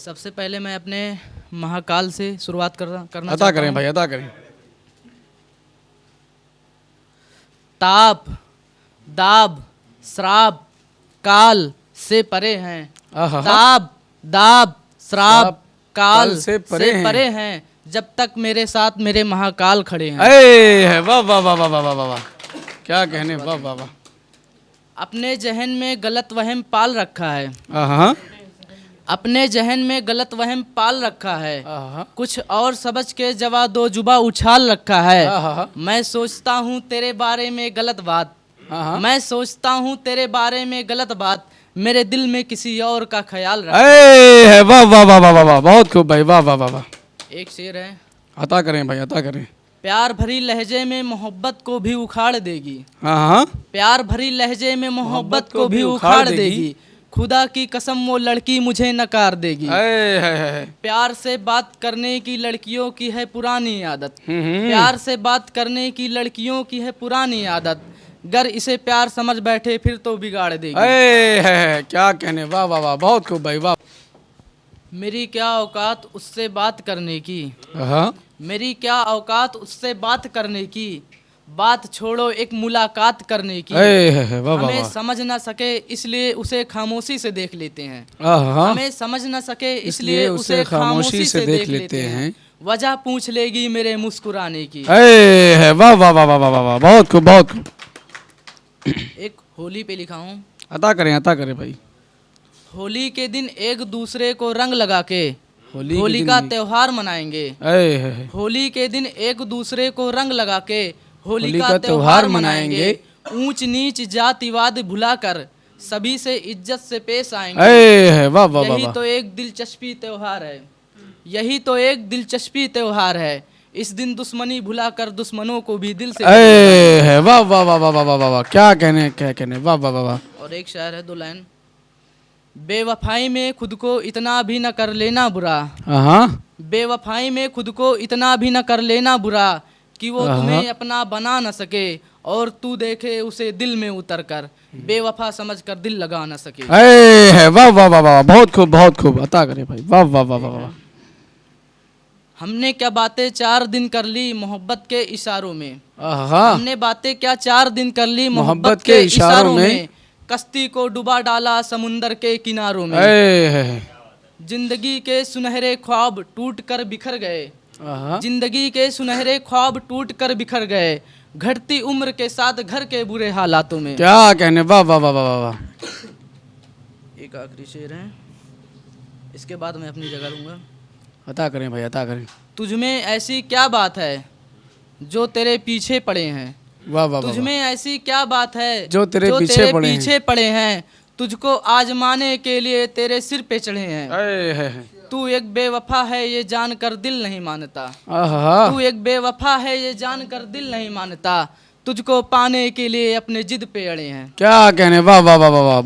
सबसे पहले मैं अपने महाकाल से शुरुआत करना अता चाहता करें हूँ। भाई, अता करें। ताप, दाब, श्राप, काल से परे हैं। आहा, ताप, दाब, श्राप, श्राप, काल से से परे हैं। जब तक मेरे साथ मेरे महाकाल खड़े हैं। अरे है, वाह वाह वाह वाह वाह वाह वाह वाह, क्या कहने, वाह वाह वाह। अपने जहन में गलत वहम पाल रखा है। आहा, अपने जहन में गलत वहम पाल रखा है। आहा, कुछ और समझ के जवा दो जुबा उछाल रखा है। आहा, मैं सोचता हूँ तेरे बारे में गलत बात। आहा। मैं सोचता हूँ तेरे बारे में गलत बात। मेरे दिल में किसी और का ख्याल रख। अरे है, वाह वाह वाह वाह वाह वाह, बहुत खूब भाई, वाह वाह वाह वाह। एक शेर है। अता करें भाई, अता करें। प्यार भरी लहजे में मोहब्बत को भी उखाड़ देगी। हाँ, प्यार भरी लहजे में मोहब्बत को भी उखाड़ देगी। खुदा की कसम वो लड़की मुझे नकार देगी। है। प्यार से बात करने की लड़कियों की है पुरानी आदत। हम्म। प्यार से बात करने की लड़कियों की है पुरानी आदत। गर इसे प्यार समझ बैठे फिर तो बिगाड़ देगी। है, क्या कहने, वाह वाह वाह, बहुत खूब भाई, वाह। मेरी क्या औकात उससे बात करने की। हाँ, मेरी क्या औकात उससे बात करने की। बात छोड़ो एक मुलाकात करने की। है, वाह वाह हमें वाह। समझ न सके इसलिए उसे खामोशी से देख लेते हैं। आहा, हमें समझ न सके इसलिए उसे खामोशी से देख लेते हैं। वजह पूछ लेगी मेरे मुस्कुराने की। है, वाह वाह वाह वाह वाह वाह, बहुत खूब, बहुत खूब। एक होली पे लिखा हूँ। अता करें भाई। होली के दिन एक दूसरे को रंग लगा के होली के होली दिन का भी- त्योहार मनाएंगे। है, होली के दिन एक दूसरे को रंग लगा के होली होली का का त्योहार त्योहार मनाएंगे। मनाएंगे। ऊंच नीच जातिवाद भुलाकर सभी से इज्जत से पेश आएंगे। है, वाह वाह वाह यही वाह। तो एक दिलचस्पी त्योहार है। यही तो एक दिलचस्पी त्योहार है। इस दिन दुश्मनी भुलाकर दुश्मनों को भी दिल से है, वाह वाह वाह वाह वाह वाह वाह, क्या कहने, वाह वाह वाह वाह। और एक शायर है, 2 लाइन। बेवफाई में खुद को इतना भी न कर लेना बुरा। हाँ, बेवफाई में खुद को इतना भी न कर लेना बुरा कि वो आहा। तुम्हें अपना बना न सके और तू देखे उसे दिल में उतर कर बेवफा समझ कर दिल लगा न सके। है, वाह वाह वाह वाह, बहुत खूब, बहुत खूब। अता करें भाई, वाह वाह वाह वाह वाह। हमने क्या बातें 4 दिन कर ली मोहब्बत के इशारों में। आहा, हमने बातें क्या 4 दिन कर ली मोहब्बत मोहब्बत के के इशारों इशारों में। कश्ती को डुबा डाला समुंदर के किनारों में। है, जिंदगी के सुनहरे ख्वाब टूट कर बिखर गए। आहा, जिंदगी के सुनहरे ख्वाब टूट कर बिखर गए। घटती उम्र के साथ घर के बुरे हालातों में। क्या कहने, वाह वाह वाह वाह वाह वाह। एक आखिरी शेर है, इसके बाद मैं अपनी जगह लूंगा। अता करें भाई, अता करें। तुझमें ऐसी क्या बात है जो तेरे पीछे पड़े हैं। वाह वाह वाह तुझमें ऐसी क्या बात है जो तेरे पीछे पड़े हैं। पीछे पड़े हैं। तुझको आजमाने के लिए तेरे सिर पे चढ़े हैं। है। तू एक बेवफा है ये जानकर दिल नहीं मानता। आहा, तू एक बेवफा है ये जानकर दिल नहीं मानता। तुझको पाने के लिए अपने जिद पे अड़े हैं। क्या कहने, वाह वाह वाह वाह वाह।